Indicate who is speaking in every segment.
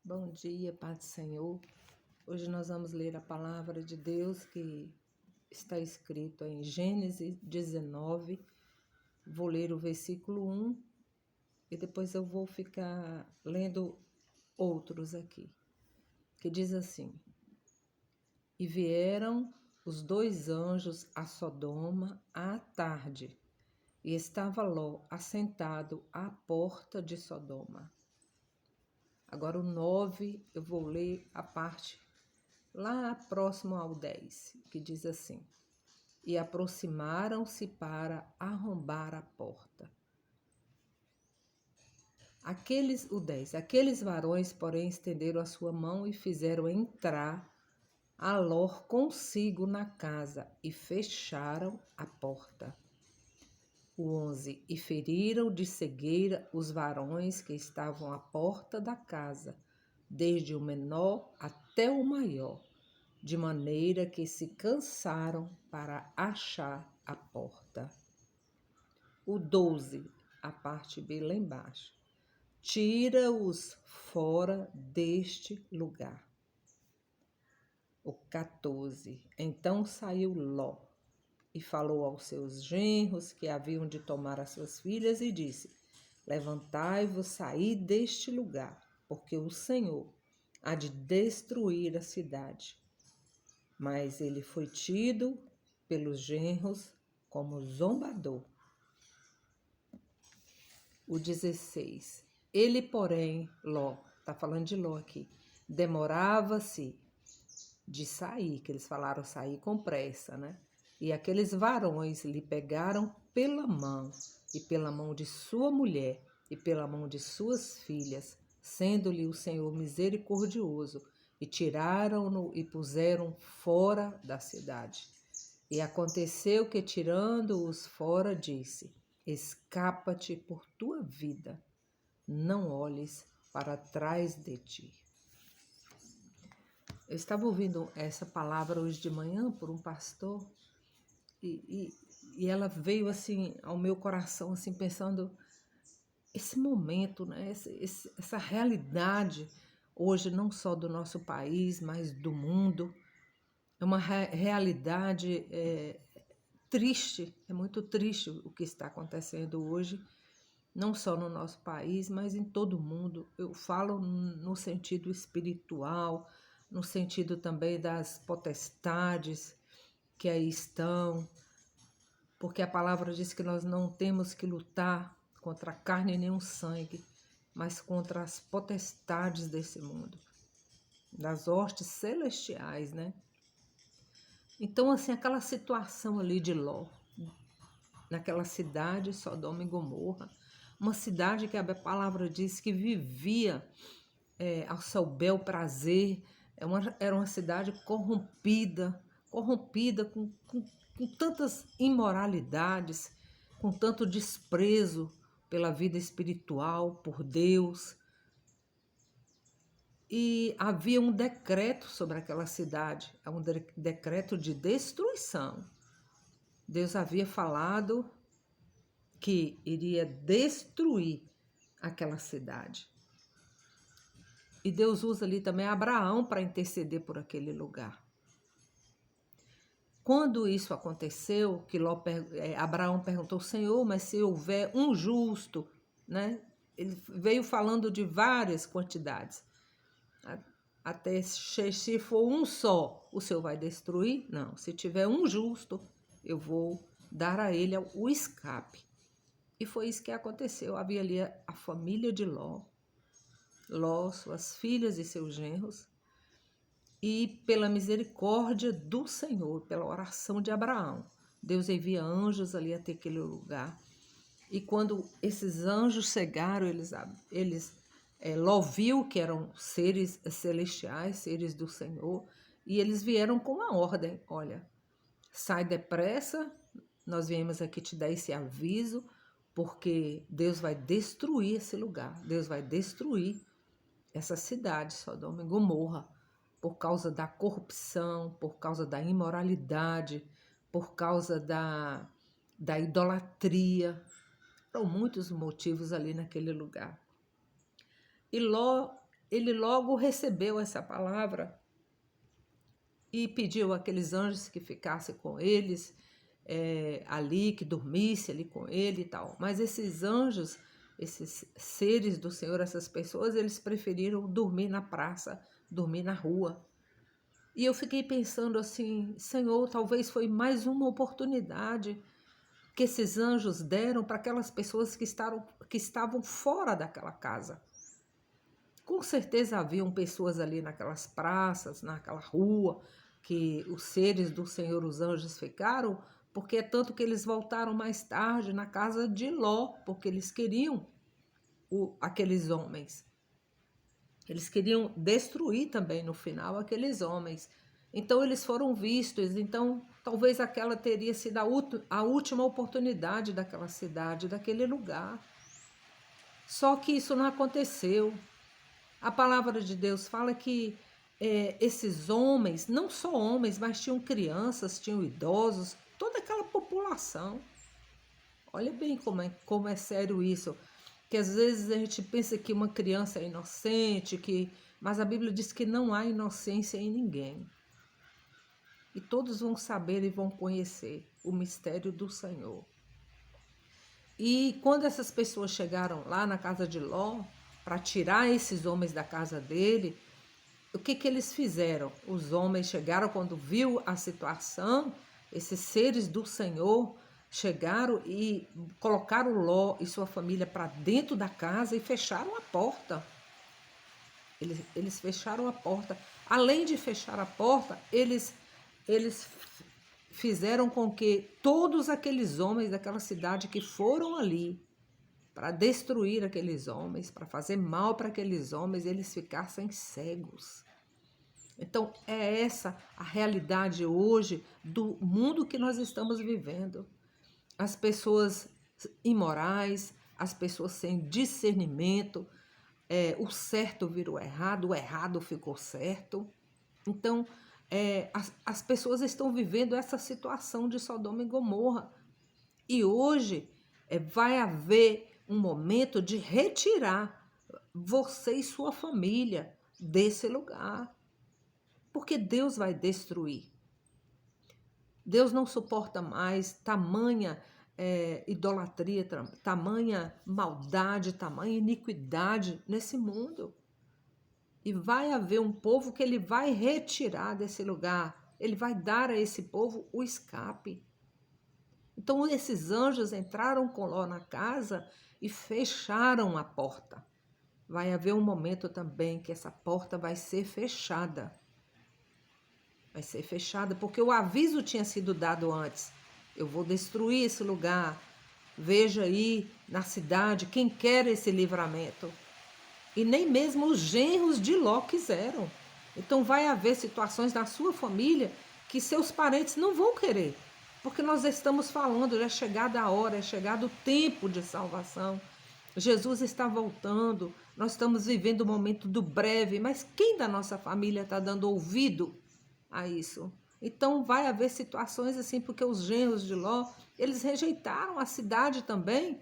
Speaker 1: Bom dia, Paz do Senhor. Hoje nós vamos ler a palavra de Deus que está escrito em Gênesis 19. Vou ler o versículo 1 e depois eu vou ficar lendo outros aqui, que diz assim: E vieram os dois anjos a Sodoma à tarde, e estava Ló assentado à porta de Sodoma. Agora o 9, eu vou ler a parte lá próximo ao 10, que diz assim: E aproximaram-se para arrombar a porta. O 10. Aqueles varões, porém, estenderam a sua mão e fizeram entrar a Ló consigo na casa e fecharam a porta. O 11. E feriram de cegueira os varões que estavam à porta da casa, desde o menor até o maior, de maneira que se cansaram para achar a porta. O 12, a parte B lá embaixo: Tira-os fora deste lugar. O 14, então saiu Ló e falou aos seus genros que haviam de tomar as suas filhas e disse: Levantai-vos, saí deste lugar, porque o Senhor há de destruir a cidade. Mas ele foi tido pelos genros como zombador. O 16. Ele, porém, Ló, está falando de Ló aqui, demorava-se de sair, que eles falaram sair com pressa, né? E aqueles varões lhe pegaram pela mão, e pela mão de sua mulher, e pela mão de suas filhas, sendo-lhe o Senhor misericordioso, e tiraram-no e puseram fora da cidade. E aconteceu que, tirando-os fora, disse: Escapa-te por tua vida, não olhes para trás de ti. Eu estava ouvindo essa palavra hoje de manhã por um pastor e ela veio assim ao meu coração, assim, pensando esse momento, né? Essa realidade hoje, não só do nosso país, mas do mundo. É uma realidade triste, é muito triste o que está acontecendo hoje, não só no nosso país, mas em todo o mundo. Eu falo no sentido espiritual, no sentido também das potestades que aí estão, porque a palavra diz que nós não temos que lutar contra a carne nem o sangue, mas contra as potestades desse mundo, das hostes celestiais, né? Então, assim, aquela situação ali de Ló, naquela cidade, Sodoma e Gomorra, uma cidade que a palavra diz que vivia ao seu bel prazer, era uma cidade corrompida com tantas imoralidades, com tanto desprezo pela vida espiritual, por Deus. E havia um decreto sobre aquela cidade, um decreto de destruição. Deus havia falado que iria destruir aquela cidade. E Deus usa ali também Abraão para interceder por aquele lugar. Quando isso aconteceu, que Abraão perguntou: Senhor, mas se houver um justo, né? Ele veio falando de várias quantidades. Até se for um só, o Senhor vai destruir? Não, se tiver um justo, eu vou dar a ele o escape. E foi isso que aconteceu. Havia ali a família de Ló, suas filhas e seus genros, e pela misericórdia do Senhor, pela oração de Abraão, Deus envia anjos ali até aquele lugar. E quando esses anjos chegaram, Ló viu que eram seres celestiais, seres do Senhor, e eles vieram com uma ordem: olha, sai depressa, nós viemos aqui te dar esse aviso, porque Deus vai destruir esse lugar, Deus vai destruir essa cidade, Sodoma e Gomorra, por causa da corrupção, por causa da imoralidade, por causa da idolatria. Foram muitos motivos ali naquele lugar. E Ló ele logo recebeu essa palavra e pediu àqueles anjos que ficassem com eles ali, que dormisse ali com ele e tal. Mas esses anjos, esses seres do Senhor, essas pessoas, eles preferiram dormir na praça, dormir na rua. E eu fiquei pensando assim, Senhor, talvez foi mais uma oportunidade que esses anjos deram para aquelas pessoas que estavam fora daquela casa. Com certeza haviam pessoas ali naquelas praças, naquela rua, que os seres do Senhor, os anjos, ficaram, porque é tanto que eles voltaram mais tarde na casa de Ló, porque eles queriam aqueles homens. Eles queriam destruir também no final aqueles homens. Então eles foram vistos, então talvez aquela teria sido a última oportunidade daquela cidade, daquele lugar. Só que isso não aconteceu. A palavra de Deus fala que esses homens, não só homens, mas tinham crianças, tinham idosos, toda aquela população. Olha bem como é sério isso. Que às vezes a gente pensa que uma criança é inocente, mas a Bíblia diz que não há inocência em ninguém. E todos vão saber e vão conhecer o mistério do Senhor. E quando essas pessoas chegaram lá na casa de Ló, para tirar esses homens da casa dele, o que eles fizeram? Os homens chegaram, quando viu a situação, esses seres do Senhor chegaram e colocaram Ló e sua família para dentro da casa e fecharam a porta. Eles fecharam a porta. Além de fechar a porta, eles fizeram com que todos aqueles homens daquela cidade que foram ali para destruir aqueles homens, para fazer mal para aqueles homens, eles ficassem cegos. Então, é essa a realidade hoje do mundo que nós estamos vivendo. As pessoas imorais, as pessoas sem discernimento, o certo virou o errado ficou certo. Então, as pessoas estão vivendo essa situação de Sodoma e Gomorra. E hoje vai haver um momento de retirar você e sua família desse lugar. Porque Deus vai destruir. Deus não suporta mais tamanha idolatria, tamanha maldade, tamanha iniquidade nesse mundo. E vai haver um povo que ele vai retirar desse lugar. Ele vai dar a esse povo o escape. Então esses anjos entraram com Ló na casa e fecharam a porta. Vai haver um momento também que essa porta vai ser fechada. Vai ser fechada porque o aviso tinha sido dado antes. Eu vou destruir esse lugar. Veja aí na cidade quem quer esse livramento. E nem mesmo os genros de Ló quiseram. Então vai haver situações na sua família que seus parentes não vão querer. Porque nós estamos falando, é chegada a hora, é chegado o tempo de salvação. Jesus está voltando, nós estamos vivendo o momento do breve, mas quem da nossa família está dando ouvido a isso? Então vai haver situações assim, porque os genros de Ló, eles rejeitaram a cidade também.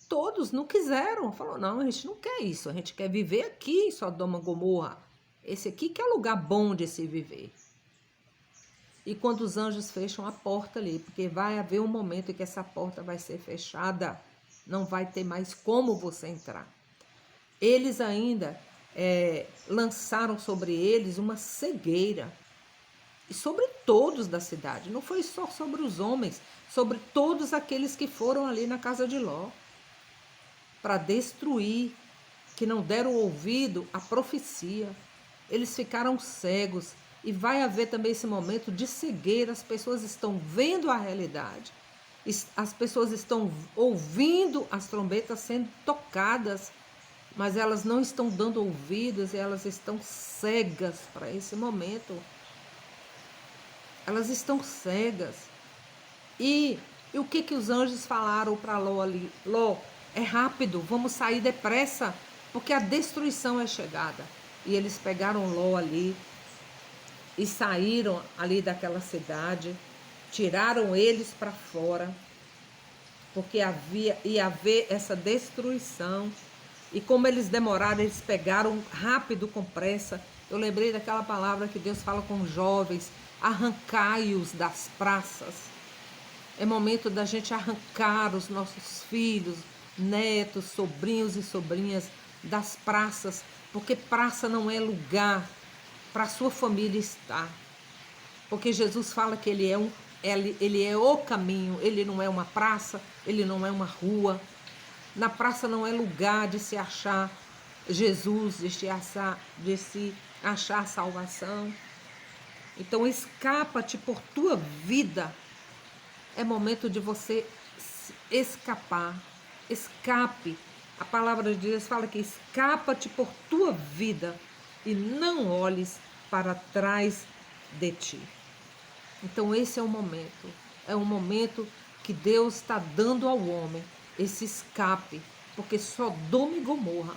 Speaker 1: Todos não quiseram, falou, não, a gente não quer isso, a gente quer viver aqui em Sodoma e Gomorra. Esse aqui que é lugar bom de se viver. E quando os anjos fecham a porta ali, porque vai haver um momento em que essa porta vai ser fechada, não vai ter mais como você entrar. Eles ainda lançaram sobre eles uma cegueira, e sobre todos da cidade, não foi só sobre os homens, sobre todos aqueles que foram ali na casa de Ló, para destruir, que não deram ouvido à profecia. Eles ficaram cegos. E vai haver também esse momento de cegueira. As pessoas estão vendo a realidade. As pessoas estão ouvindo as trombetas sendo tocadas, mas elas não estão dando ouvidos e elas estão cegas para esse momento. Elas estão cegas. E o que os anjos falaram para Ló ali? Ló, é rápido, vamos sair depressa, porque a destruição é chegada. E eles pegaram Ló ali e saíram ali daquela cidade, tiraram eles para fora, porque ia haver essa destruição. E como eles demoraram, eles pegaram rápido, com pressa. Eu lembrei daquela palavra que Deus fala com os jovens: arrancai-os das praças. É momento da gente arrancar os nossos filhos, netos, sobrinhos e sobrinhas das praças, porque praça não é lugar para a sua família estar. Porque Jesus fala que ele é o caminho, ele não é uma praça, ele não é uma rua. Na praça não é lugar de se achar Jesus, de se achar salvação. Então escapa-te por tua vida. É momento de você escapar. Escape. A palavra de Deus fala que escapa-te por tua vida e não olhes para trás de ti. Então esse é o momento. É um momento que Deus está dando ao homem esse escape, porque Sodoma e Gomorra,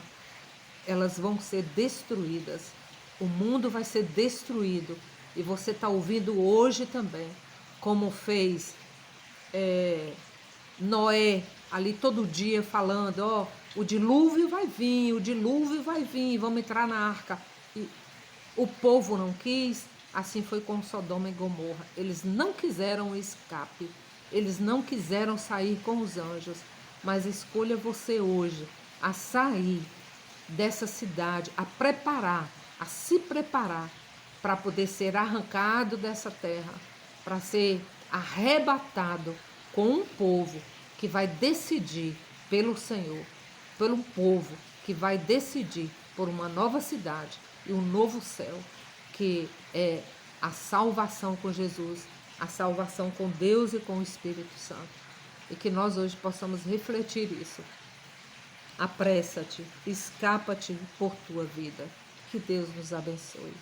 Speaker 1: elas vão ser destruídas. O mundo vai ser destruído. E você está ouvindo hoje também, como fez Noé, ali todo dia falando, ó, o dilúvio vai vir, vamos entrar na arca. E o povo não quis, assim foi com Sodoma e Gomorra. Eles não quiseram o escape, eles não quiseram sair com os anjos, mas escolha você hoje a sair dessa cidade, a se preparar para poder ser arrancado dessa terra, para ser arrebatado com um povo que vai decidir pelo Senhor, pelo povo que vai decidir por uma nova cidade e um novo céu, que é a salvação com Jesus, a salvação com Deus e com o Espírito Santo. E que nós hoje possamos refletir isso. Apressa-te, escapa-te por tua vida. Que Deus nos abençoe.